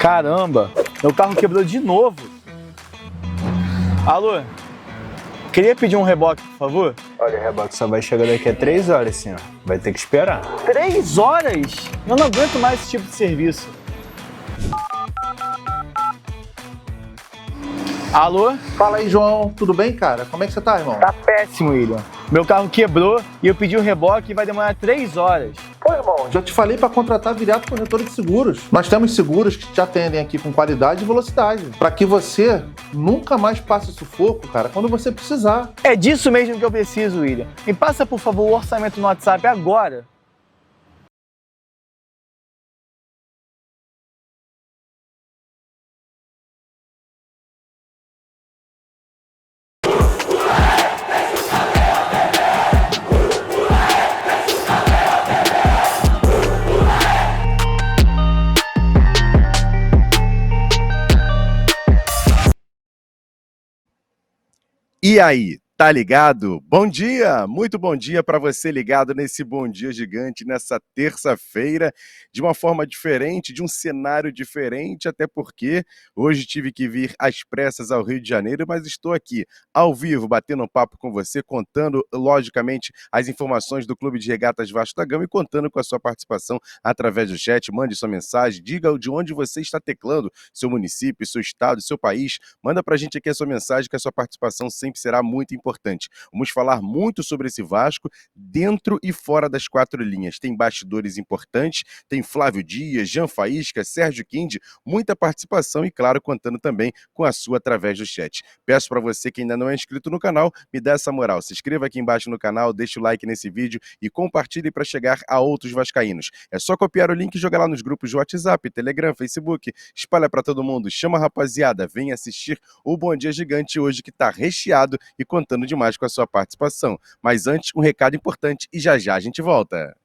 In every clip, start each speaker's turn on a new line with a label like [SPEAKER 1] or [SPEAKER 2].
[SPEAKER 1] Caramba, meu carro quebrou de novo. Alô, queria pedir um reboque, por favor?
[SPEAKER 2] Olha, o reboque só vai chegar daqui a 3 horas, senhor. Vai ter que esperar.
[SPEAKER 1] 3 horas? Eu não aguento mais esse tipo de serviço. Alô?
[SPEAKER 3] Fala aí, João. Tudo bem, cara? Como é que você tá, irmão?
[SPEAKER 1] Tá péssimo, William. Meu carro quebrou e eu pedi um reboque e vai demorar 3 horas.
[SPEAKER 3] Pô, irmão, já te falei para contratar Viriato Corretora de Seguros. Nós temos seguros que te atendem aqui com qualidade e velocidade, para que você nunca mais passe sufoco, cara, quando você precisar.
[SPEAKER 1] É disso mesmo que eu preciso, William. Me passa, por favor, o orçamento no WhatsApp agora.
[SPEAKER 4] E aí, tá ligado? Bom dia, muito bom dia para você ligado nesse Bom Dia Gigante, nessa terça-feira, de uma forma diferente, de um cenário diferente, até porque hoje tive que vir às pressas ao Rio de Janeiro, mas estou aqui, ao vivo, batendo um papo com você, contando, logicamente, as informações do Clube de Regatas Vasco da Gama e contando com a sua participação através do chat. Mande sua mensagem, diga de onde você está teclando, seu município, seu estado, seu país, manda pra gente aqui a sua mensagem, que a sua participação sempre será muito importante. Vamos falar muito sobre esse Vasco dentro e fora das 4 linhas. Tem bastidores importantes, tem Flávio Dias, Jean Faísca, Sérgio Quinde, muita participação e, claro, contando também com a sua através do chat. Peço para você que ainda não é inscrito no canal, me dá essa moral. Se inscreva aqui embaixo no canal, deixa o like nesse vídeo e compartilhe para chegar a outros vascaínos. É só copiar o link e jogar lá nos grupos de WhatsApp, Telegram, Facebook, espalha para todo mundo, chama a rapaziada, vem assistir o Bom Dia Gigante hoje, que está recheado e contando demais com a sua participação. Mas antes, um recado importante e já já a gente volta.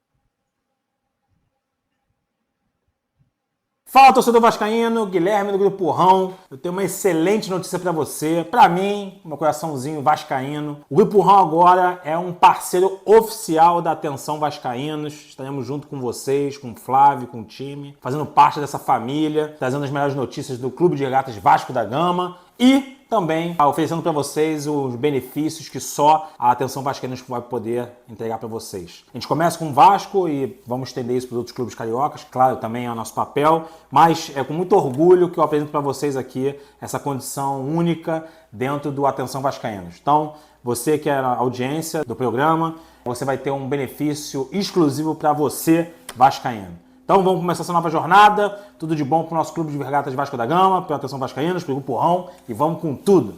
[SPEAKER 5] Fala, torcedor vascaíno, Guilherme do Grupo Rão. Eu tenho uma excelente notícia para você. Para mim, meu coraçãozinho vascaíno. O Grupo Rão agora é um parceiro oficial da Atenção Vascaínos. Estaremos junto com vocês, com o Flávio, com o time, fazendo parte dessa família, trazendo as melhores notícias do Clube de Regatas Vasco da Gama e também oferecendo para vocês os benefícios que só a Atenção Vascaínos vai poder entregar para vocês. A gente começa com o Vasco e vamos estender isso para os outros clubes cariocas, claro, também é o nosso papel, mas é com muito orgulho que eu apresento para vocês aqui essa condição única dentro do Atenção Vascaínos. Então, você que é a audiência do programa, você vai ter um benefício exclusivo para você, vascaíno. Então vamos começar essa nova jornada, tudo de bom para o nosso Clube de Regatas Vasco da Gama, para a Atenção Vascaínos, para o Grupo Rão e vamos com tudo!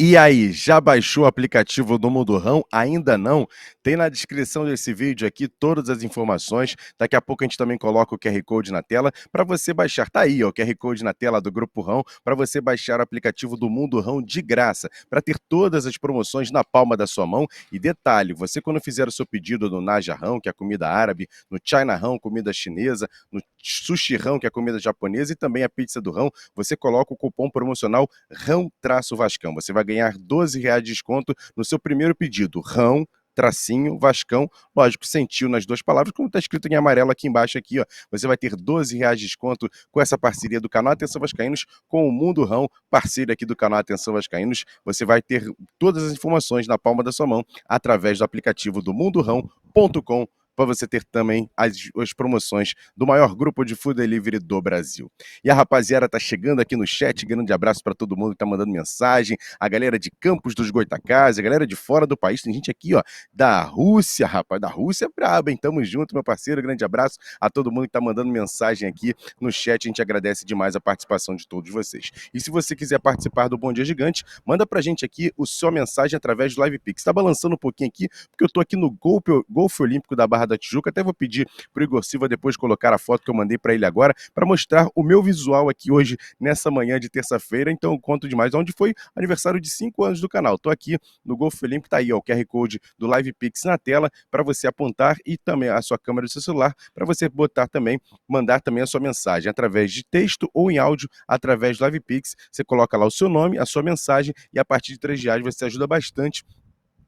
[SPEAKER 4] E aí, já baixou o aplicativo do Mundo Rão? Ainda não? Tem na descrição desse vídeo aqui todas as informações. Daqui a pouco a gente também coloca o QR Code na tela para você baixar. Tá aí, ó, o QR Code na tela do Grupo Rão para você baixar o aplicativo do Mundo Rão de graça, para ter todas as promoções na palma da sua mão. E detalhe, você quando fizer o seu pedido no Naja Rão, que é a comida árabe, no China Rão, comida chinesa, no Sushi Rão, que é a comida japonesa, e também a pizza do Rão, você coloca o cupom promocional Rão-Vascão. Você vai ganhar R$12 de desconto no seu primeiro pedido. Rão, tracinho, Vascão, lógico, sentiu nas 2 palavras, como está escrito em amarelo aqui embaixo, aqui, ó, você vai ter R$12 de desconto com essa parceria do canal Atenção Vascaínos com o Mundo Rão, parceiro aqui do canal Atenção Vascaínos. Você vai ter todas as informações na palma da sua mão através do aplicativo do mundorão.com, para você ter também as promoções do maior grupo de food delivery do Brasil. E a rapaziada tá chegando aqui no chat, grande abraço para todo mundo que tá mandando mensagem, a galera de Campos dos Goitacazes, a galera de fora do país, tem gente aqui, ó, da Rússia, rapaz, da Rússia é braba, hein? Tamo junto, meu parceiro, grande abraço a todo mundo que tá mandando mensagem aqui no chat, a gente agradece demais a participação de todos vocês. E se você quiser participar do Bom Dia Gigante, manda pra gente aqui a sua mensagem através do Live Pix. Tá balançando um pouquinho aqui, porque eu tô aqui no Golfe Olímpico da Barra da Tijuca. Até vou pedir pro Igor Silva depois colocar a foto que eu mandei para ele agora, para mostrar o meu visual aqui hoje, nessa manhã de terça-feira. Então eu conto demais, onde foi aniversário de 5 anos do canal. Tô aqui no Golf Olímpico, tá aí, ó, o QR Code do Live Pix na tela, para você apontar, e também a sua câmera do seu celular, para você botar também, mandar também a sua mensagem através de texto ou em áudio, através do Live Pix. Você coloca lá o seu nome, a sua mensagem, e a partir de R$3 você ajuda bastante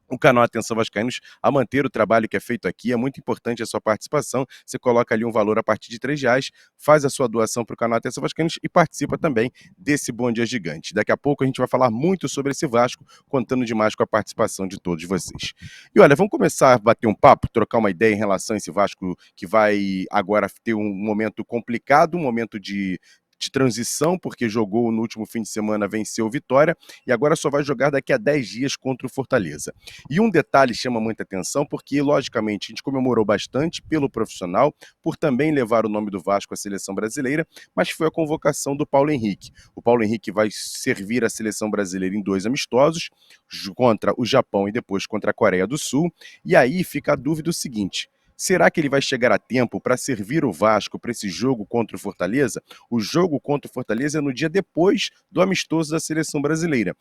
[SPEAKER 4] o canal Atenção Vascaínos a manter o trabalho que é feito aqui. É muito importante a sua participação. Você coloca ali um valor a partir de R$3, faz a sua doação para o canal Atenção Vascaínos e participa também desse Bom Dia Gigante. Daqui a pouco a gente vai falar muito sobre esse Vasco, contando demais com a participação de todos vocês. E olha, vamos começar a bater um papo, trocar uma ideia em relação a esse Vasco que vai agora ter um momento complicado, um momento de transição, porque jogou no último fim de semana, venceu o Vitória, e agora só vai jogar daqui a 10 dias contra o Fortaleza. E um detalhe chama muita atenção, porque, logicamente, a gente comemorou bastante pelo profissional, por também levar o nome do Vasco à seleção brasileira, mas foi a convocação do Paulo Henrique. O Paulo Henrique vai servir a seleção brasileira em 2 amistosos, contra o Japão e depois contra a Coreia do Sul, e aí fica a dúvida o seguinte: será que ele vai chegar a tempo para servir o Vasco para esse jogo contra o Fortaleza? O jogo contra o Fortaleza é no dia depois do amistoso da seleção brasileira.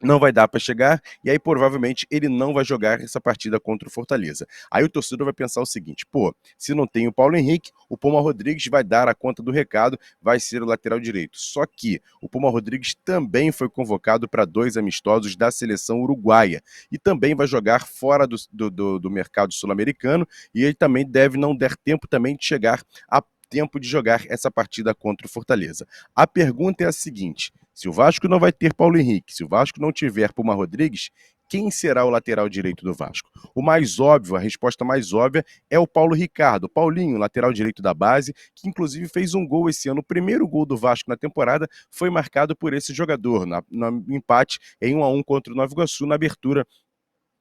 [SPEAKER 4] Não vai dar para chegar, e aí provavelmente ele não vai jogar essa partida contra o Fortaleza. Aí o torcedor vai pensar o seguinte: pô, se não tem o Paulo Henrique, o Puma Rodrigues vai dar a conta do recado, vai ser o lateral direito. Só que o Puma Rodrigues também foi convocado para 2 amistosos da seleção uruguaia, e também vai jogar fora do mercado sul-americano, e ele também não der tempo também de chegar a tempo de jogar essa partida contra o Fortaleza. A pergunta é a seguinte: se o Vasco não vai ter Paulo Henrique, se o Vasco não tiver Puma Rodrigues, quem será o lateral direito do Vasco? O mais óbvio, a resposta mais óbvia é o Paulo Ricardo, o Paulinho, lateral direito da base, que inclusive fez um gol esse ano. O primeiro gol do Vasco na temporada foi marcado por esse jogador, no empate em 1-1 contra o Nova Iguaçu, na abertura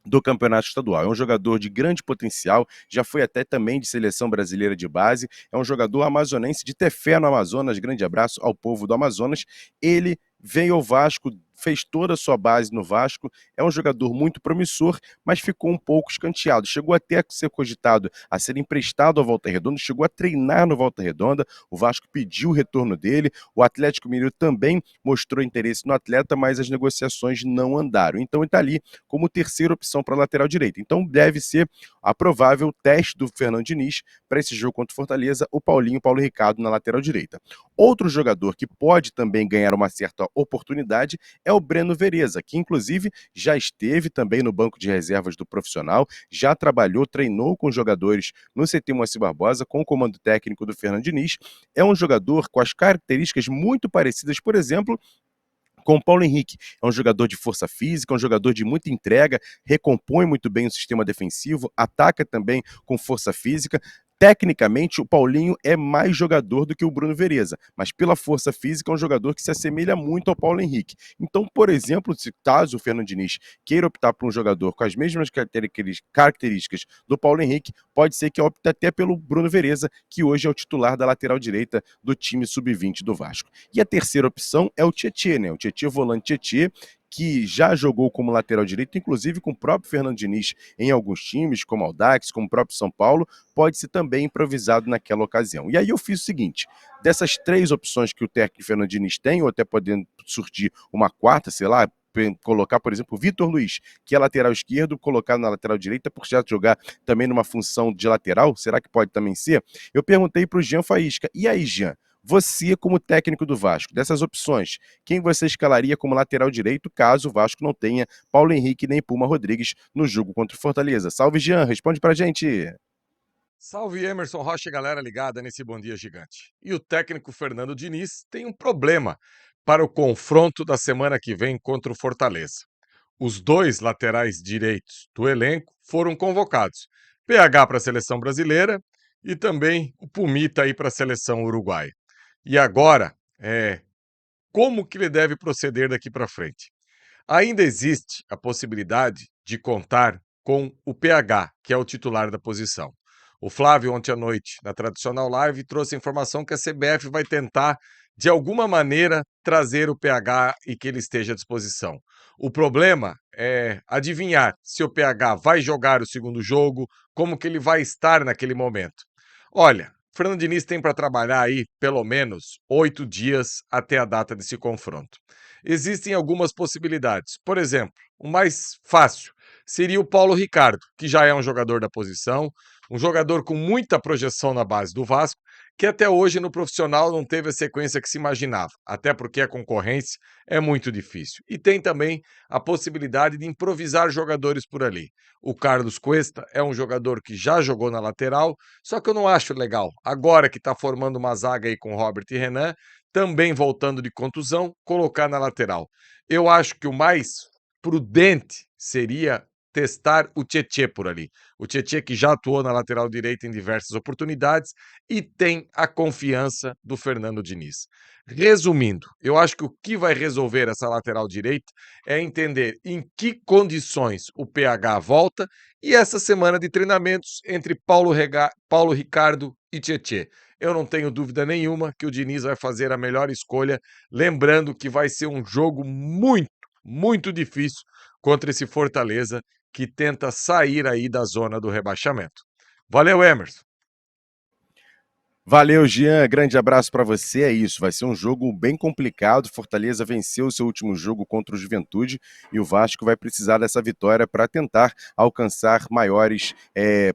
[SPEAKER 4] do campeonato estadual. É um jogador de grande potencial, já foi até também de seleção brasileira de base, é um jogador amazonense de ter fé no Amazonas. Grande abraço ao povo do Amazonas. Ele veio ao Vasco, fez toda a sua base no Vasco, é um jogador muito promissor, mas ficou um pouco escanteado. Chegou até a ser cogitado a ser emprestado ao Volta Redonda, chegou a treinar no Volta Redonda, o Vasco pediu o retorno dele, o Atlético Mineiro também mostrou interesse no atleta, mas as negociações não andaram. Então ele está ali como terceira opção para a lateral direita. Então deve ser a provável teste do Fernando Diniz para esse jogo contra o Fortaleza, o Paulo Ricardo na lateral direita. Outro jogador que pode também ganhar uma certa oportunidade é o Breno Vereza, que inclusive já esteve também no banco de reservas do profissional, já trabalhou, treinou com jogadores no CT Moacir Barbosa, com o comando técnico do Fernando Diniz. É um jogador com as características muito parecidas, por exemplo, com o Paulo Henrique. É um jogador de força física, um jogador de muita entrega, recompõe muito bem o sistema defensivo, ataca também com força física. Tecnicamente, o Paulinho é mais jogador do que o Bruno Vereza, mas pela força física é um jogador que se assemelha muito ao Paulo Henrique. Então, por exemplo, se caso o Fernando Diniz queira optar por um jogador com as mesmas características do Paulo Henrique, pode ser que opte até pelo Bruno Vereza, que hoje é o titular da lateral direita do time sub-20 do Vasco. E a terceira opção é o Tietê, né? O Tietê, volante Tietê, que já jogou como lateral direito, inclusive com o próprio Fernando Diniz em alguns times, como Audax, como o próprio São Paulo, pode ser também improvisado naquela ocasião. E aí eu fiz o seguinte: dessas 3 opções que o técnico Fernando Diniz tem, ou até podendo surgir uma quarta, sei lá, colocar, por exemplo, o Vitor Luiz, que é lateral esquerdo, colocar na lateral direita, por já jogar também numa função de lateral, será que pode também ser? Eu perguntei para o Jean Faísca: e aí, Jean, você, como técnico do Vasco, dessas opções, quem você escalaria como lateral direito caso o Vasco não tenha Paulo Henrique nem Puma Rodrigues no jogo contra o Fortaleza? Salve, Jean, responde pra gente.
[SPEAKER 6] Salve, Emerson Rocha e galera ligada nesse Bom Dia Gigante. E o técnico Fernando Diniz tem um problema para o confronto da semana que vem contra o Fortaleza. Os 2 laterais direitos do elenco foram convocados. PH para a seleção brasileira e também o Pumita aí para a seleção uruguaia. E agora, como que ele deve proceder daqui para frente? Ainda existe a possibilidade de contar com o PH, que é o titular da posição. O Flávio, ontem à noite, na tradicional live, trouxe a informação que a CBF vai tentar, de alguma maneira, trazer o PH e que ele esteja à disposição. O problema é adivinhar se o PH vai jogar o segundo jogo, como que ele vai estar naquele momento. Olha, Fernando Diniz tem para trabalhar aí pelo menos 8 dias até a data desse confronto. Existem algumas possibilidades. Por exemplo, o mais fácil seria o Paulo Ricardo, que já é um jogador da posição, um jogador com muita projeção na base do Vasco, que até hoje no profissional não teve a sequência que se imaginava, até porque a concorrência é muito difícil. E tem também a possibilidade de improvisar jogadores por ali. O Carlos Cuesta é um jogador que já jogou na lateral, só que eu não acho legal. Agora que está formando uma zaga aí com Robert e Renan, também voltando de contusão, colocar na lateral. Eu acho que o mais prudente seria testar o Tietê por ali. O Tietê que já atuou na lateral direita em diversas oportunidades e tem a confiança do Fernando Diniz. Resumindo, eu acho que o que vai resolver essa lateral direita é entender em que condições o PH volta e essa semana de treinamentos entre Paulo Ricardo e Tietê. Eu não tenho dúvida nenhuma que o Diniz vai fazer a melhor escolha, lembrando que vai ser um jogo muito difícil contra esse Fortaleza que tenta sair aí da zona do rebaixamento. Valeu, Emerson.
[SPEAKER 4] Valeu, Jean. Grande abraço para você. É isso, vai ser um jogo bem complicado. Fortaleza venceu o seu último jogo contra o Juventude e o Vasco vai precisar dessa vitória para tentar alcançar maiores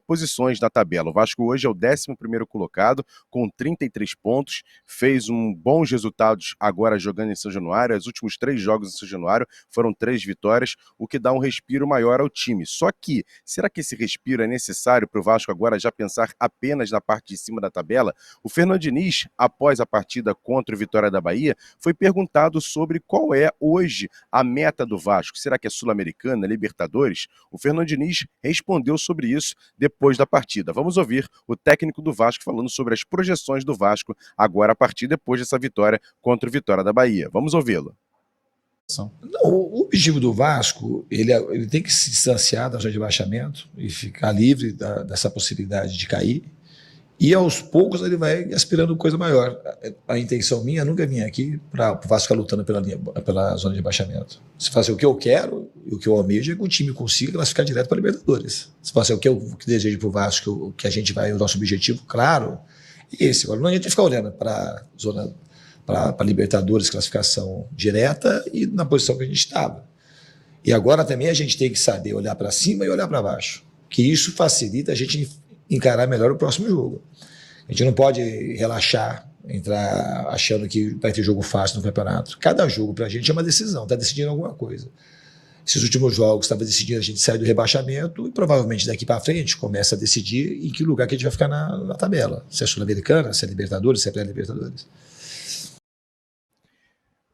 [SPEAKER 4] posições na tabela. O Vasco hoje é o 11º colocado com 33 pontos, fez bons resultados agora jogando em São Januário. Os últimos 3 jogos em São Januário foram 3 vitórias, o que dá um respiro maior ao time. Só que, será que esse respiro é necessário para o Vasco agora já pensar apenas na parte de cima da tabela? O Fernando Diniz, após a partida contra o Vitória da Bahia, foi perguntado sobre qual é hoje a meta do Vasco. Será que é Sul-Americana, Libertadores? O Fernando Diniz respondeu sobre isso depois da partida. Vamos ouvir o técnico do Vasco falando sobre as projeções do Vasco agora a partir depois dessa vitória contra o Vitória da Bahia. Vamos ouvi-lo.
[SPEAKER 7] Não, o objetivo do Vasco, ele tem que se distanciar da zona de baixamento e ficar livre dessa possibilidade de cair. E aos poucos ele vai aspirando coisa maior. A intenção minha nunca vinha aqui para o Vasco ficar lutando pela zona de baixamento. Se fazer o que eu quero e o que eu almejo é que o time consiga classificar direto para a Libertadores. Se fazer o que eu desejo para o Vasco, que a gente vai, o nosso objetivo, claro, é esse. Agora não adianta ficar olhando para zona, para Libertadores, classificação direta e na posição que a gente estava. E agora também a gente tem que saber olhar para cima e olhar para baixo, que isso facilita a gente encarar melhor o próximo jogo. A gente não pode relaxar, entrar achando que vai ter jogo fácil no campeonato. Cada jogo pra gente é uma decisão, está decidindo alguma coisa. Esses últimos jogos estava decidindo a gente sair do rebaixamento e provavelmente daqui para frente começa a decidir em que lugar que a gente vai ficar na tabela. Se é Sul-Americana, se é Libertadores, se é pré-Libertadores.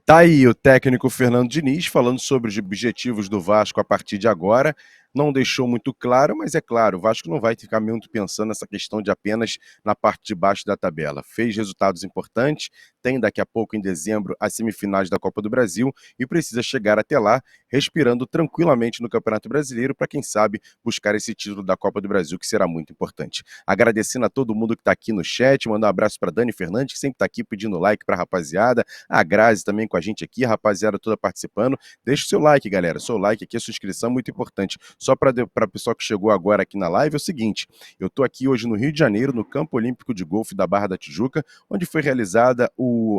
[SPEAKER 4] Tá aí o técnico Fernando Diniz falando sobre os objetivos do Vasco a partir de agora. Não deixou muito claro, mas é claro, o Vasco não vai ficar muito pensando nessa questão de apenas na parte de baixo da tabela. Fez resultados importantes, tem daqui a pouco em dezembro as semifinais da Copa do Brasil e precisa chegar até lá respirando tranquilamente no Campeonato Brasileiro para, quem sabe, buscar esse título da Copa do Brasil, que será muito importante. Agradecendo a todo mundo que está aqui no chat, mandar um abraço para Dani Fernandes, que sempre está aqui pedindo like para a rapaziada, a Grazi também com a gente aqui, a rapaziada toda participando. Deixa o seu like, galera, seu like aqui, a sua inscrição é muito importante. Só para o pessoal que chegou agora aqui na live, é o seguinte, eu estou aqui hoje no Rio de Janeiro, no Campo Olímpico de Golfe da Barra da Tijuca, onde foi realizada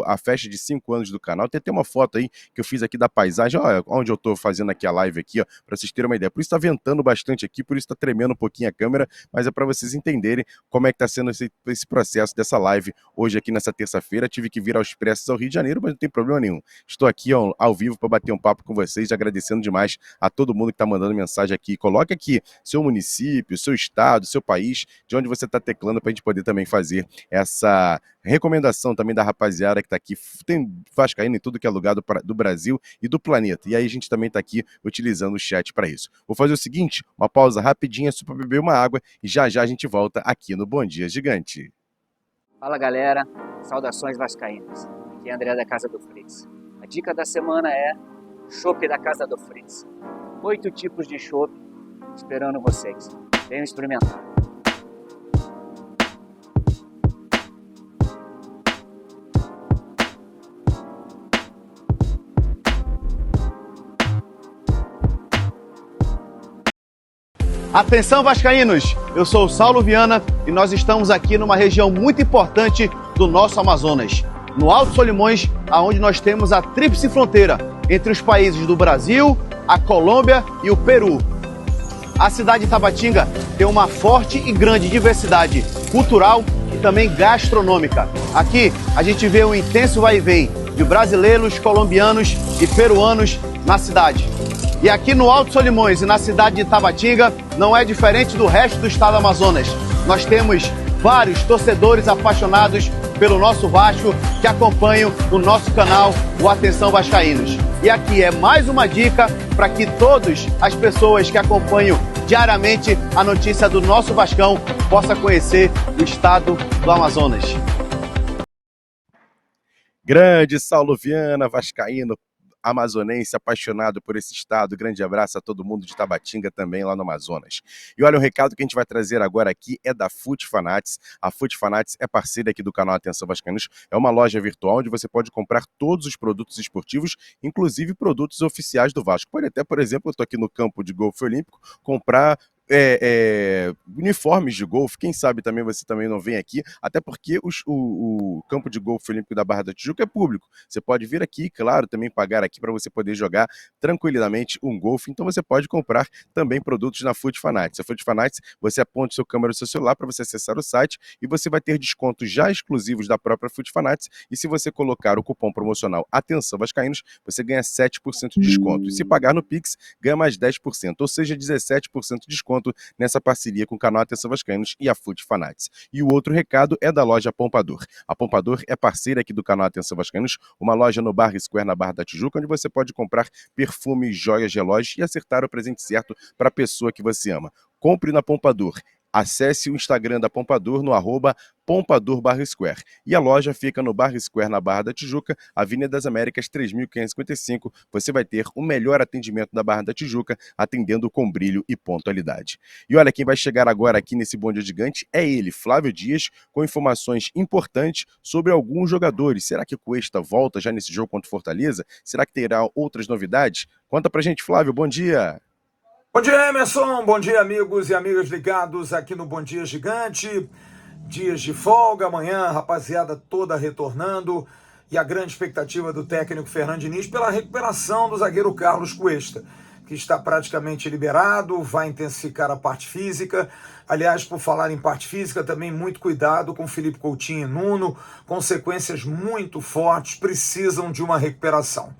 [SPEAKER 4] a festa de 5 anos do canal. Tem até uma foto aí que eu fiz aqui da paisagem, ó, onde eu estou fazendo aqui a live aqui, ó, para vocês terem uma ideia. Por isso está ventando bastante aqui, por isso está tremendo um pouquinho a câmera, mas é para vocês entenderem como é que está sendo esse processo dessa live hoje aqui nessa terça-feira. Tive que vir aos pressos ao Rio de Janeiro, mas não tem problema nenhum. Estou aqui ao vivo para bater um papo com vocês, agradecendo demais a todo mundo que está mandando mensagem aqui. Coloque aqui seu município, seu estado, seu país, de onde você está teclando, para a gente poder também fazer essa recomendação também da rapaziada que está aqui. Tem vascaíno em tudo que é lugar do Brasil e do planeta. E aí a gente também está aqui utilizando o chat para isso. Vou fazer o seguinte, uma pausa rapidinha só para beber uma água e já a gente volta aqui no Bom Dia Gigante.
[SPEAKER 8] Fala galera, saudações vascaínas. Aqui é André da Casa do Fritz. A dica da semana é chopp da Casa do Fritz. 8 tipos de chopp esperando vocês. Venham experimentar.
[SPEAKER 1] Atenção, vascaínos! Eu sou o Saulo Viana e nós estamos aqui numa região muito importante do nosso Amazonas, no Alto Solimões, aonde nós temos a tríplice fronteira entre os países do Brasil, a Colômbia e o Peru. A cidade de Tabatinga tem uma forte e grande diversidade cultural e também gastronômica. Aqui a gente vê um intenso vai e vem de brasileiros, colombianos e peruanos na cidade. E aqui no Alto Solimões e na cidade de Tabatinga não é diferente do resto do estado do Amazonas. Nós temos vários torcedores apaixonados pelo nosso Vasco que acompanham o nosso canal, o Atenção Vascaínos. E aqui é mais uma dica para que todas as pessoas que acompanham diariamente a notícia do nosso Vascão possam conhecer o estado do Amazonas.
[SPEAKER 4] Grande Saulo Viana, vascaíno, amazonense, apaixonado por esse estado. Grande abraço a todo mundo de Tabatinga também, lá no Amazonas. E olha, o recado que a gente vai trazer agora aqui é da Fut Fanatics. A Fut Fanatics é parceira aqui do canal Atenção Vascaínos. É uma loja virtual onde você pode comprar todos os produtos esportivos, inclusive produtos oficiais do Vasco. Pode até, por exemplo, eu estou aqui no campo de golfe olímpico, comprar uniformes de golfe. Quem sabe também você também não vem aqui, até porque o campo de golfe olímpico da Barra da Tijuca é público. Você pode vir aqui, claro, também pagar aqui para você poder jogar tranquilamente um golfe. Então você pode comprar também produtos na Fut Fanatics. A Fut Fanatics, você aponta seu câmera do seu celular para você acessar o site e você vai ter descontos já exclusivos da própria Fut Fanatics. E se você colocar o cupom promocional Atenção Vascaínos, você ganha 7% de desconto. E se pagar no Pix, ganha mais 10%, ou seja, 17% de desconto nessa parceria com o canal Atenção Vascaínos e a Fut Fanatics. E o outro recado é da loja Pompador. A Pompador é parceira aqui do canal Atenção Vascaínos, uma loja no Barra Square, na Barra da Tijuca, onde você pode comprar perfumes, joias, relógios e acertar o presente certo para a pessoa que você ama. Compre na Pompador. Acesse o Instagram da Pompador no @PompadorBarraSquare. E a loja fica no Barra Square, na Barra da Tijuca, Avenida das Américas 3555. Você vai ter o melhor atendimento da Barra da Tijuca, atendendo com brilho e pontualidade. E olha, quem vai chegar agora aqui nesse bonde gigante é ele, Flávio Dias, com informações importantes sobre alguns jogadores. Será que o Cuesta volta já nesse jogo contra o Fortaleza? Será que terá outras novidades? Conta pra gente, Flávio, bom dia!
[SPEAKER 9] Bom dia, Emerson. Bom dia, amigos e amigas ligados aqui no Bom Dia Gigante. Dias de folga, amanhã, rapaziada toda retornando. E a grande expectativa do técnico Fernando Diniz pela recuperação do zagueiro Carlos Cuesta, que está praticamente liberado, vai intensificar a parte física. Aliás, por falar em parte física, também muito cuidado com Felipe Coutinho e Nuno. Consequências muito fortes, precisam de uma recuperação.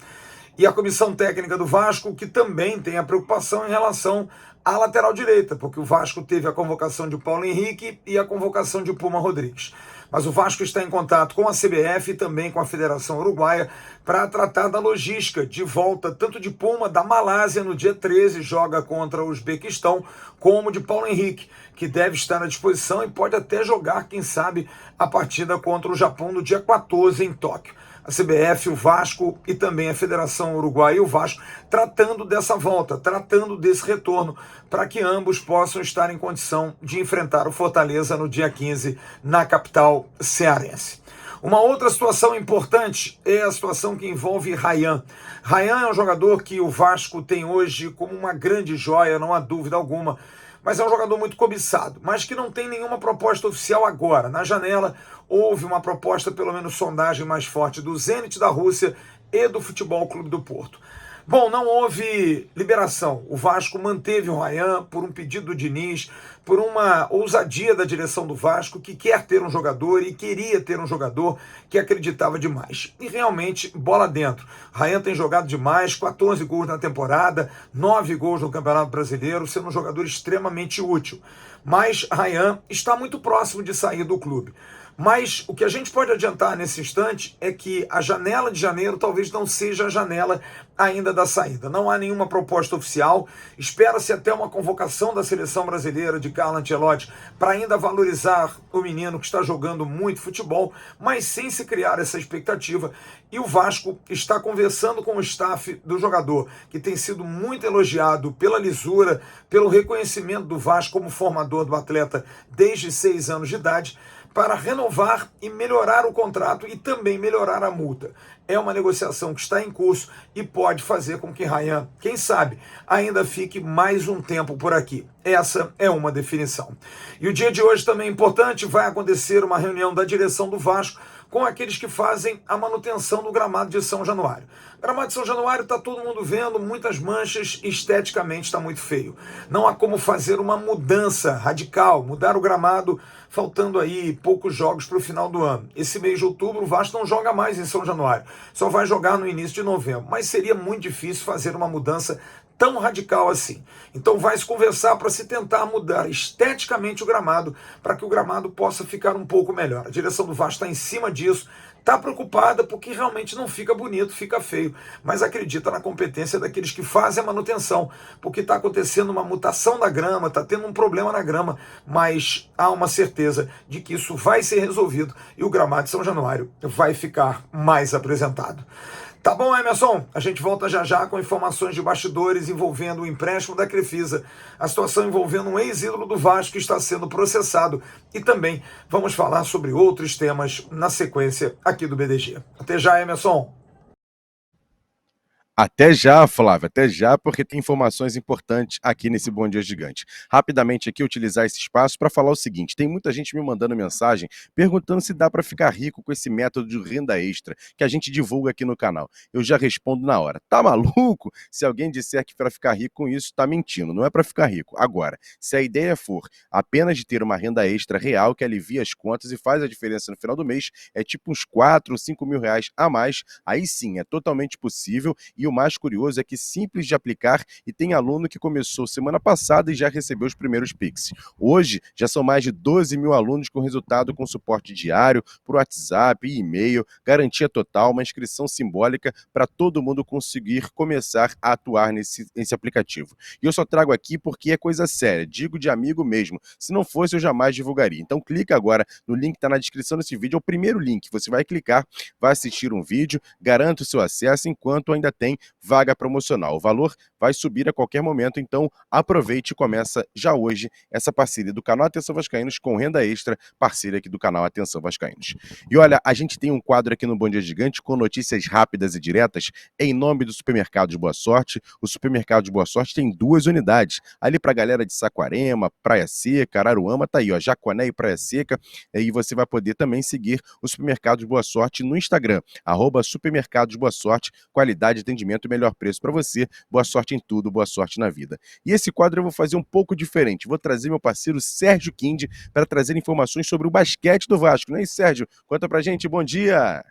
[SPEAKER 9] E a comissão técnica do Vasco, que também tem a preocupação em relação à lateral direita, porque o Vasco teve a convocação de Paulo Henrique e a convocação de Puma Rodrigues. Mas o Vasco está em contato com a CBF e também com a Federação Uruguaia para tratar da logística de volta tanto de Puma da Malásia no dia 13, joga contra o Uzbequistão, como de Paulo Henrique, que deve estar à disposição e pode até jogar, quem sabe, a partida contra o Japão no dia 14 em Tóquio. A CBF, o Vasco e também a Federação Uruguaia e o Vasco tratando dessa volta, tratando desse retorno, para que ambos possam estar em condição de enfrentar o Fortaleza no dia 15 na capital cearense. Uma outra situação importante é a situação que envolve Ryan. Ryan é um jogador que o Vasco tem hoje como uma grande joia, não há dúvida alguma, mas é um jogador muito cobiçado, mas que não tem nenhuma proposta oficial agora. Na janela houve uma proposta, pelo menos sondagem mais forte, do Zenit da Rússia e do Futebol Clube do Porto. Bom, não houve liberação. O Vasco manteve o Ryan por um pedido do Diniz, por uma ousadia da direção do Vasco, que quer ter um jogador e queria ter um jogador que acreditava demais. E realmente, bola dentro. Ryan tem jogado demais, 14 gols na temporada, 9 gols no Campeonato Brasileiro, sendo um jogador extremamente útil. Mas Ryan está muito próximo de sair do clube. Mas o que a gente pode adiantar nesse instante é que a janela de janeiro talvez não seja a janela ainda da saída. Não há nenhuma proposta oficial. Espera-se até uma convocação da seleção brasileira de Carlo Ancelotti para ainda valorizar o menino que está jogando muito futebol, mas sem se criar essa expectativa. E o Vasco está conversando com o staff do jogador, que tem sido muito elogiado pela lisura, pelo reconhecimento do Vasco como formador do atleta desde 6 anos de idade, para renovar e melhorar o contrato e também melhorar a multa. É uma negociação que está em curso e pode fazer com que Ryan, quem sabe, ainda fique mais um tempo por aqui. Essa é uma definição. E o dia de hoje também é importante, vai acontecer uma reunião da direção do Vasco com aqueles que fazem a manutenção do gramado de São Januário. O gramado de São Januário está todo mundo vendo, muitas manchas, esteticamente está muito feio. Não há como fazer uma mudança radical, mudar o gramado faltando aí poucos jogos para o final do ano. Esse mês de outubro o Vasco não joga mais em São Januário, só vai jogar no início de novembro. Mas seria muito difícil fazer uma mudança tão radical assim. Então vai se conversar para se tentar mudar esteticamente o gramado, para que o gramado possa ficar um pouco melhor. A direção do Vasco está em cima disso, está preocupada porque realmente não fica bonito, fica feio, mas acredita na competência daqueles que fazem a manutenção, porque está acontecendo uma mutação da grama, está tendo um problema na grama, mas há uma certeza de que isso vai ser resolvido e o gramado de São Januário vai ficar mais apresentado. Tá bom, Emerson? A gente volta já já com informações de bastidores envolvendo o empréstimo da Crefisa, a situação envolvendo um ex-ídolo do Vasco que está sendo processado e também vamos falar sobre outros temas na sequência aqui do BDG. Até já, Emerson!
[SPEAKER 4] Até já, Flávio, até já, porque tem informações importantes aqui nesse Bom Dia Gigante. Rapidamente aqui, utilizar esse espaço para falar o seguinte, tem muita gente me mandando mensagem perguntando se dá para ficar rico com esse método de renda extra que a gente divulga aqui no canal. Eu já respondo na hora. Tá maluco? Se alguém disser que para ficar rico com isso, tá mentindo, não é para ficar rico. Agora, se a ideia for apenas de ter uma renda extra real que alivia as contas e faz a diferença no final do mês, é tipo uns 4 ou 5 mil reais a mais, aí sim, é totalmente possível. E o mais curioso é que simples de aplicar e tem aluno que começou semana passada e já recebeu os primeiros Pix. Hoje, já são mais de 12 mil alunos com resultado com suporte diário, por WhatsApp e e-mail, garantia total, uma inscrição simbólica para todo mundo conseguir começar a atuar nesse aplicativo. E eu só trago aqui porque é coisa séria, digo de amigo mesmo. Se não fosse, eu jamais divulgaria. Então clica agora no link que está na descrição desse vídeo, é o primeiro link. Você vai clicar, vai assistir um vídeo, garanta o seu acesso enquanto ainda tem vaga promocional. O valor vai subir a qualquer momento, então aproveite e começa já hoje essa parceria do canal Atenção Vascaínos com Renda Extra, parceira aqui do canal Atenção Vascaínos. E olha, a gente tem um quadro aqui no Bom Dia Gigante com notícias rápidas e diretas em nome do Supermercado de Boa Sorte. O Supermercado de Boa Sorte tem 2 unidades, ali pra galera de Saquarema, Praia Seca, Araruama, tá aí, ó, Jaconé e Praia Seca, e você vai poder também seguir o Supermercado de Boa Sorte no Instagram, @Supermercado de Boa Sorte, qualidade de atendimento e melhor preço para você. Boa sorte em tudo, boa sorte na vida. E esse quadro eu vou fazer um pouco diferente. Vou trazer meu parceiro Sérgio Quinde para trazer informações sobre o basquete do Vasco. Não é isso, Sérgio? Conta pra gente. Bom dia!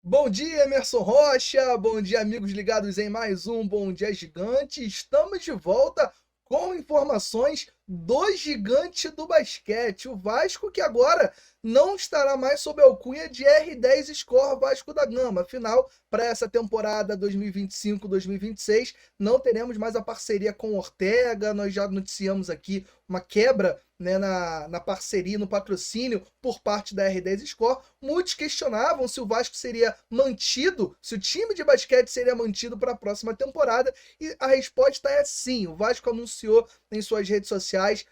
[SPEAKER 10] Bom dia, Emerson Rocha. Bom dia, amigos ligados em mais um Bom Dia Gigante. Estamos de volta com informações do gigante do basquete, o Vasco, que agora não estará mais sob a alcunha de R10 Score Vasco da Gama. Afinal, para essa temporada 2025-2026, não teremos mais a parceria com Ortega. Nós já noticiamos aqui uma quebra, né, na parceria, no patrocínio por parte da R10 Score. Muitos questionavam se o Vasco seria mantido, se o time de basquete seria mantido para a próxima temporada, e a resposta é sim. O Vasco anunciou em suas redes sociais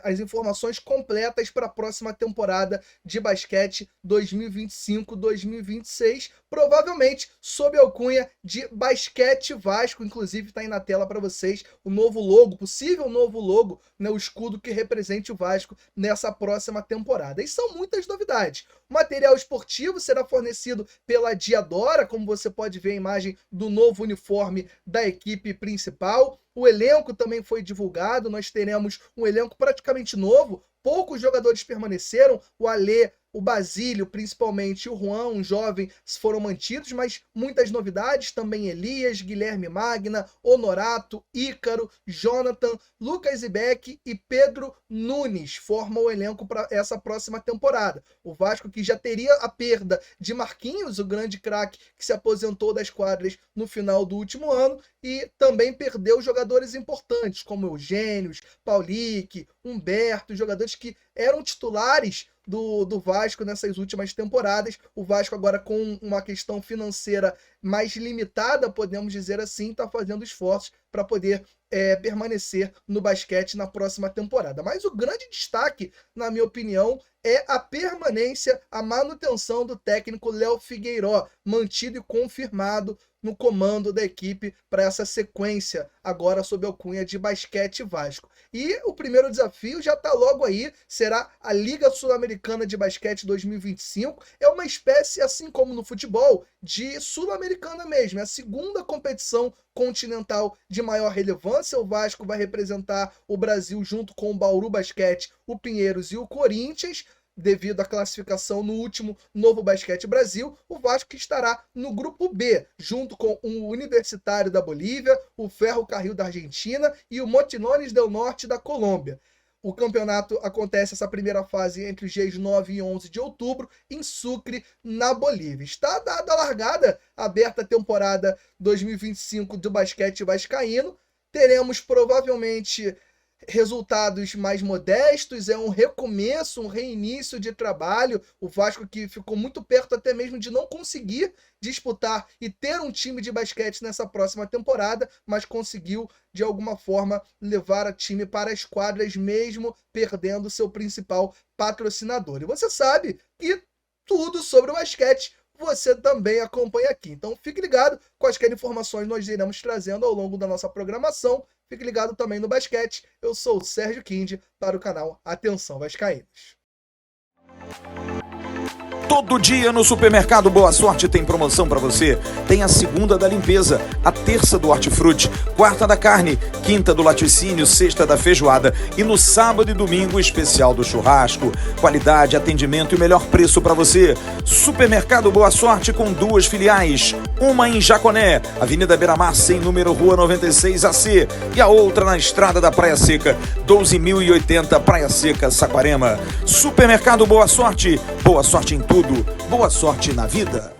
[SPEAKER 10] as informações completas para a próxima temporada de basquete 2025-2026, provavelmente sob a alcunha de Basquete Vasco. Inclusive está aí na tela para vocês o novo logo, possível novo logo, né, o escudo que represente o Vasco nessa próxima temporada. E são muitas novidades. O material esportivo será fornecido pela Diadora, como você pode ver a imagem do novo uniforme da equipe principal. O elenco também foi divulgado, nós teremos um elenco praticamente novo, poucos jogadores permaneceram, o Alê, o Basílio, principalmente, e o Juan, um jovem, foram mantidos, mas muitas novidades, também Elias, Guilherme Magna, Honorato, Ícaro, Jonathan, Lucas Ibeck e Pedro Nunes formam o elenco para essa próxima temporada. O Vasco, que já teria a perda de Marquinhos, o grande craque que se aposentou das quadras no final do último ano, e também perdeu jogadores importantes, como Eugênios, Paulique, Humberto, jogadores que eram titulares do Vasco nessas últimas temporadas. O Vasco agora com uma questão financeira mais limitada, podemos dizer assim, está fazendo esforços para poder permanecer no basquete na próxima temporada. Mas o grande destaque, na minha opinião, é a permanência, a manutenção do técnico Léo Figueiró, mantido e confirmado no comando da equipe para essa sequência, agora sob a alcunha de Basquete Vasco. E o primeiro desafio já está logo aí, será a Liga Sul-Americana de Basquete 2025. É uma espécie, assim como no futebol, de Sul-Americana mesmo. É a segunda competição continental de maior relevância. O Vasco vai representar o Brasil junto com o Bauru Basquete, o Pinheiros e o Corinthians. Devido à classificação no último Novo Basquete Brasil, o Vasco estará no grupo B, junto com o Universitário da Bolívia, o Ferro Carril da Argentina e o Motinones del Norte da Colômbia. O campeonato acontece, essa primeira fase, entre os dias 9 e 11 de outubro, em Sucre, na Bolívia. Está dada a largada, aberta a temporada 2025 do basquete vascaíno. Teremos provavelmente resultados mais modestos, é um recomeço, um reinício de trabalho. O Vasco que ficou muito perto até mesmo de não conseguir disputar e ter um time de basquete nessa próxima temporada, mas conseguiu de alguma forma levar o time para as quadras mesmo perdendo seu principal patrocinador. E você sabe que tudo sobre o basquete você também acompanha aqui. Então fique ligado, quaisquer informações nós iremos trazendo ao longo da nossa programação. Fique ligado também no basquete. Eu sou o Sérgio Kindi para o canal Atenção Vascaínos.
[SPEAKER 9] Todo dia no Supermercado Boa Sorte tem promoção para você. Tem a segunda da limpeza, a terça do hortifruti, quarta da carne, quinta do laticínio, sexta da feijoada e no sábado e domingo o especial do churrasco. Qualidade, atendimento e melhor preço para você. Supermercado Boa Sorte com 2 filiais. Uma em Jaconé, Avenida Beira-Mar, sem número, Rua 96AC. E a outra na Estrada da Praia Seca, 12.080, Praia Seca, Saquarema. Supermercado Boa Sorte em tudo. Boa sorte na vida.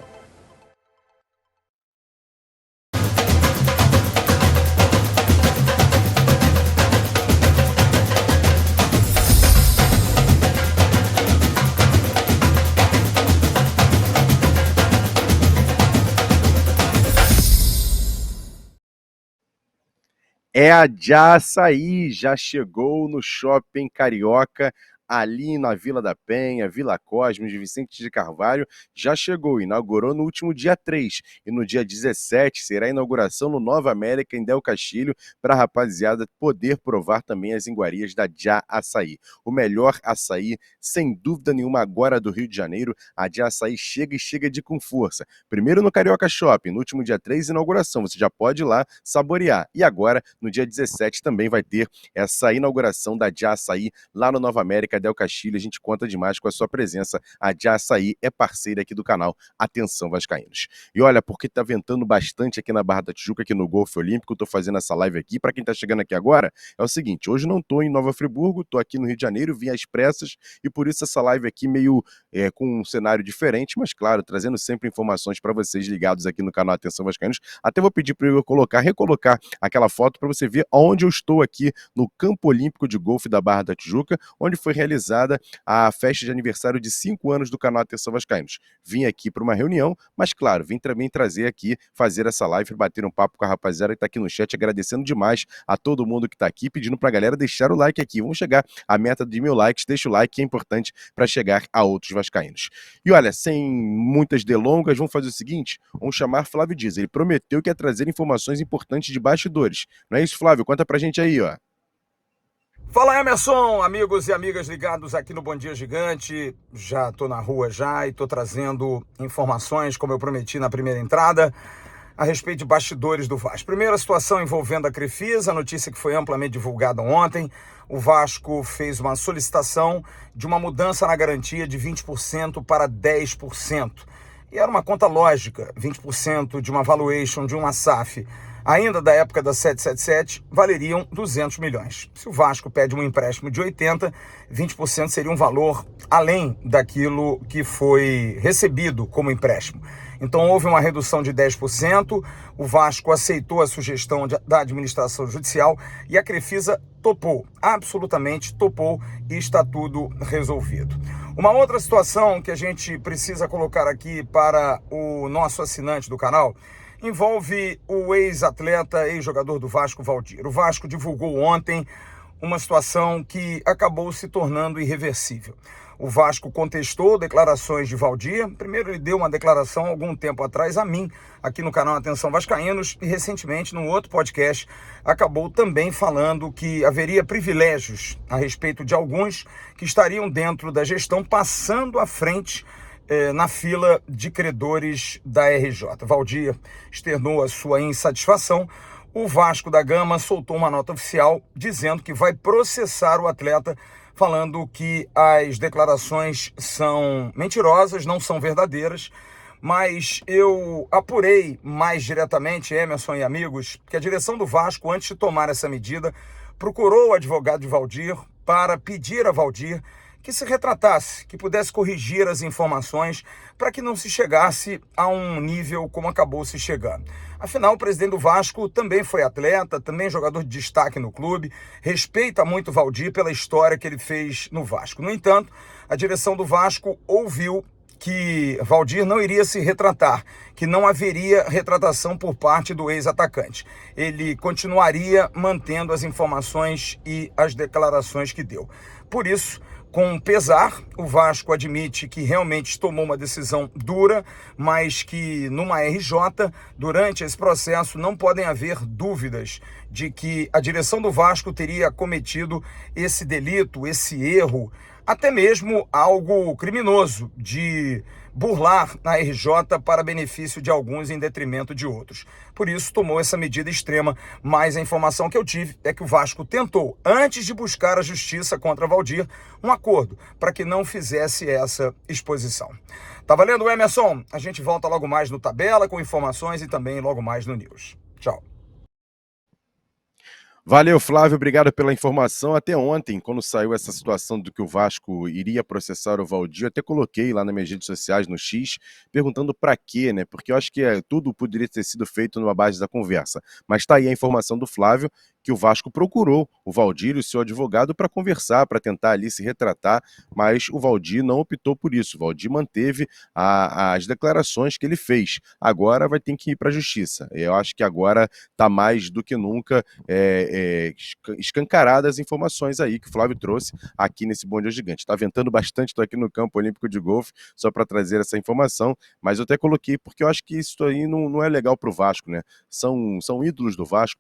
[SPEAKER 4] É a Açaí, já chegou no Shopping Carioca, ali na Vila da Penha, Vila Cosmos, Vicente de Carvalho, já chegou, inaugurou no último dia 3, e no dia 17 será a inauguração no Nova América, em Del Castilho, para a rapaziada poder provar também as iguarias da Açaí. O melhor açaí, sem dúvida nenhuma, agora do Rio de Janeiro, a Açaí chega e chega com força. Primeiro no Carioca Shopping, no último dia 3, inauguração, você já pode ir lá saborear. E agora, no dia 17, também vai ter essa inauguração da Açaí lá no Nova América, Del Castilho. A gente conta demais com a sua presença. A Açaí é parceira aqui do canal Atenção Vascaínos. E olha, porque tá ventando bastante aqui na Barra da Tijuca, aqui no Golfe Olímpico, tô fazendo essa live aqui. Para quem tá chegando aqui agora, é o seguinte, hoje não tô em Nova Friburgo, tô aqui no Rio de Janeiro, vim às pressas, e por isso essa live aqui meio com um cenário diferente, mas claro, trazendo sempre informações para vocês ligados aqui no canal Atenção Vascaínos. Até vou pedir para eu recolocar aquela foto para você ver onde eu estou aqui no Campo Olímpico de Golfe da Barra da Tijuca, onde foi realizada a festa de aniversário de 5 anos do canal Atenção Vascaínos. Vim aqui para uma reunião, mas claro, vim também trazer aqui, fazer essa live, bater um papo com a rapaziada que está aqui no chat, agradecendo demais a todo mundo que está aqui, pedindo para a galera deixar o like aqui. Vamos chegar à meta de 1000 likes, deixa o like que é importante para chegar a outros vascaínos. E olha, sem muitas delongas, vamos fazer o seguinte, vamos chamar Flávio Dias. Ele prometeu que ia trazer informações importantes de bastidores. Não é isso, Flávio? Conta pra gente aí, ó.
[SPEAKER 9] Fala, Emerson, amigos e amigas ligados aqui no Bom Dia Gigante. Já tô na rua já e tô trazendo informações, como eu prometi na primeira entrada, a respeito de bastidores do Vasco. Primeira situação envolvendo a Crefisa, a notícia que foi amplamente divulgada ontem. O Vasco fez uma solicitação de uma mudança na garantia de 20% para 10%. E era uma conta lógica, 20% de uma valuation de uma SAF, ainda da época da 777, valeriam 200 milhões. Se o Vasco pede um empréstimo de 80, 20% seria um valor além daquilo que foi recebido como empréstimo. Então houve uma redução de 10%, o Vasco aceitou a sugestão da administração judicial e a Crefisa topou, absolutamente topou, e está tudo resolvido. Uma outra situação que a gente precisa colocar aqui para o nosso assinante do canal envolve o ex-atleta, ex-jogador do Vasco, Valdir. O Vasco divulgou ontem uma situação que acabou se tornando irreversível. O Vasco contestou declarações de Valdir. Primeiro, ele deu uma declaração algum tempo atrás a mim, aqui no canal Atenção Vascaínos, e recentemente, num outro podcast, acabou também falando que haveria privilégios a respeito de alguns que estariam dentro da gestão, passando à frente na fila de credores da RJ. Valdir externou a sua insatisfação. O Vasco da Gama soltou uma nota oficial dizendo que vai processar o atleta, falando que as declarações são mentirosas, não são verdadeiras, mas eu apurei mais diretamente, Emerson e amigos, que a direção do Vasco, antes de tomar essa medida, procurou o advogado de Valdir para pedir a Valdir que se retratasse, que pudesse corrigir as informações para que não se chegasse a um nível como acabou se chegando. Afinal, o presidente do Vasco também foi atleta, também jogador de destaque no clube, respeita muito o Valdir pela história que ele fez no Vasco. No entanto, a direção do Vasco ouviu que Valdir não iria se retratar, que não haveria retratação por parte do ex-atacante. Ele continuaria mantendo as informações e as declarações que deu. Por isso, com pesar, o Vasco admite que realmente tomou uma decisão dura, mas que numa RJ, durante esse processo, não podem haver dúvidas de que a direção do Vasco teria cometido esse delito, esse erro, até mesmo algo criminoso de burlar a RJ para benefício de alguns em detrimento de outros. Por isso tomou essa medida extrema, mas a informação que eu tive é que o Vasco tentou, antes de buscar a justiça contra Valdir, um acordo para que não fizesse essa exposição. Tá valendo, Emerson? A gente volta logo mais no Tabela com informações e também logo mais no News. Tchau.
[SPEAKER 4] Valeu, Flávio, obrigado pela informação. Até ontem, quando saiu essa situação do que o Vasco iria processar o Valdir, eu até coloquei lá nas minhas redes sociais, no X, perguntando para quê, né? Porque eu acho que tudo poderia ter sido feito numa base da conversa. Mas tá aí a informação do Flávio, que o Vasco procurou o Valdir e o seu advogado para conversar, para tentar ali se retratar, mas o Valdir não optou por isso. O Valdir manteve as declarações que ele fez. Agora vai ter que ir para a justiça. Eu acho que agora está mais do que nunca escancaradas as informações aí que o Flávio trouxe aqui nesse Bom Dia Gigante. Está ventando bastante, estou aqui no campo olímpico de golfe, só para trazer essa informação, mas eu até coloquei porque eu acho que isso aí não é legal para o Vasco, né? São ídolos do Vasco,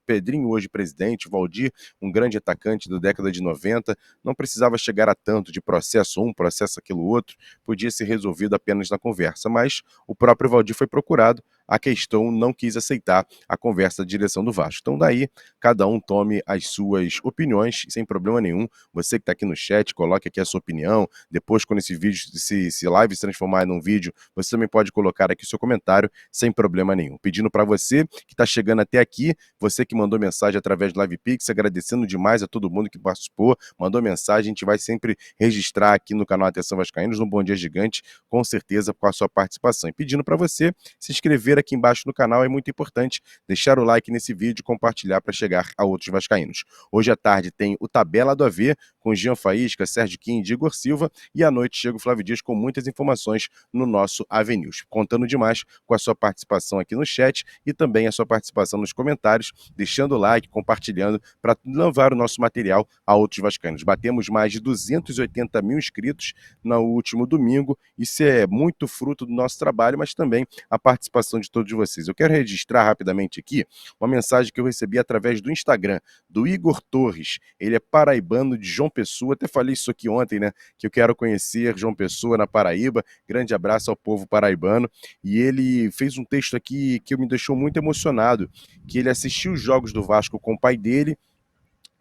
[SPEAKER 4] Pedrinho hoje presidente, Valdir, um grande atacante da década de 90, não precisava chegar a tanto de processo um, processo aquilo outro, podia ser resolvido apenas na conversa, mas o próprio Valdir foi procurado, a questão não quis aceitar a conversa da direção do Vasco. Então daí, cada um tome as suas opiniões, sem problema nenhum. Você que está aqui no chat, coloque aqui a sua opinião. Depois, quando esse vídeo, se live se transformar num vídeo, você também pode colocar aqui o seu comentário, sem problema nenhum. Pedindo para você que está chegando até aqui, você que mandou mensagem através do LivePix, agradecendo demais a todo mundo que participou, mandou mensagem, a gente vai sempre registrar aqui no canal Atenção Vascaínos, no Bom Dia Gigante, com certeza com a sua participação. E pedindo para você se inscrever aqui embaixo no canal, é muito importante deixar o like nesse vídeo e compartilhar para chegar a outros vascaínos. Hoje à tarde tem o Tabela do AV, com Jean Faísca, Sérgio Kim e Igor Silva, e à noite chega o Flávio Dias com muitas informações no nosso AV News. Contando demais com a sua participação aqui no chat e também a sua participação nos comentários, deixando o like, compartilhando, para levar o nosso material a outros vascaínos. Batemos mais de 280 mil inscritos no último domingo, isso é muito fruto do nosso trabalho, mas também a participação de todos vocês. Eu quero registrar rapidamente aqui uma mensagem que eu recebi através do Instagram, do Igor Torres. Ele é paraibano de João Pessoa, até falei isso aqui ontem, né, que eu quero conhecer João Pessoa na Paraíba. Grande abraço ao povo paraibano. E ele fez um texto aqui que me deixou muito emocionado, que ele assistiu os jogos do Vasco com o pai dele,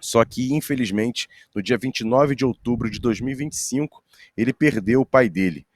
[SPEAKER 4] só que, infelizmente, no dia 29 de outubro de 2025, ele perdeu o pai dele.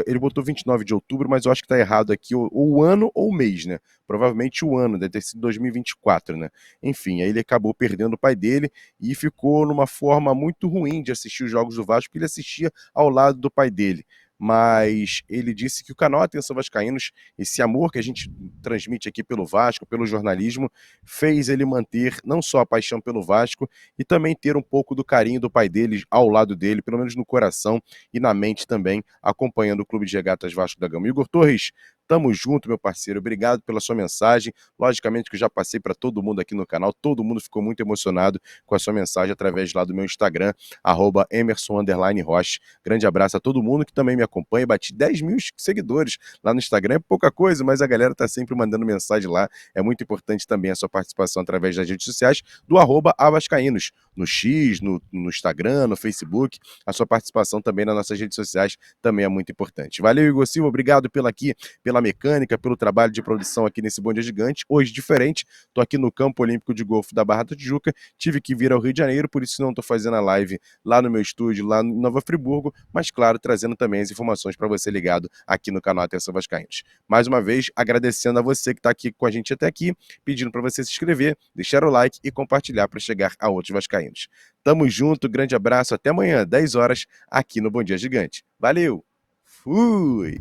[SPEAKER 4] Ele botou 29 de outubro, mas eu acho que está errado aqui o ano ou o mês, né? Provavelmente o ano, deve ter sido 2024, né? Enfim, aí ele acabou perdendo o pai dele e ficou numa forma muito ruim de assistir os jogos do Vasco, porque ele assistia ao lado do pai dele. mas ele disse que o canal Atenção Vascaínos, esse amor que a gente transmite aqui pelo Vasco, pelo jornalismo, fez ele manter não só a paixão pelo Vasco, e também ter um pouco do carinho do pai dele ao lado dele, pelo menos no coração e na mente também, acompanhando o Clube de Regatas Vasco da Gama. Igor Torres, tamo junto, meu parceiro. Obrigado pela sua mensagem. Logicamente que eu já passei para todo mundo aqui no canal. Todo mundo ficou muito emocionado com a sua mensagem através lá do meu Instagram, @Emerson_Rocha. Grande abraço a todo mundo que também me acompanha. Bati 10 mil seguidores lá no Instagram. É pouca coisa, mas a galera tá sempre mandando mensagem lá. É muito importante também a sua participação através das redes sociais do @avascaínos. No X, no Instagram, no Facebook. A sua participação também nas nossas redes sociais também é muito importante. Valeu, Igor Silva. Obrigado pela mecânica, pelo trabalho de produção aqui nesse Bom Dia Gigante. Hoje diferente, tô aqui no Campo Olímpico de Golfe da Barra da Tijuca, tive que vir ao Rio de Janeiro, por isso não tô fazendo a live lá no meu estúdio, lá em Nova Friburgo, mas claro, trazendo também as informações para você ligado aqui no canal Atenção Vascaínos. Mais uma vez, agradecendo a você que tá aqui com a gente até aqui, pedindo para você se inscrever, deixar o like e compartilhar para chegar a outros vascaínos. Tamo junto, grande abraço, até amanhã, 10 horas, aqui no Bom Dia Gigante. Valeu! Fui!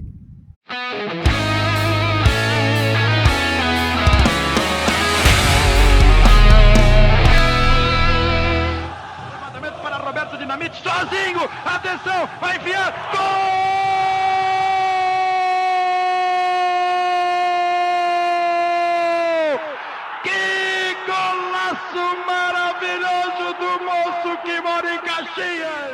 [SPEAKER 11] Levantamento para Roberto Dinamite, sozinho, atenção, vai enfiar, gol! Que golaço maravilhoso do moço que mora em Caxias!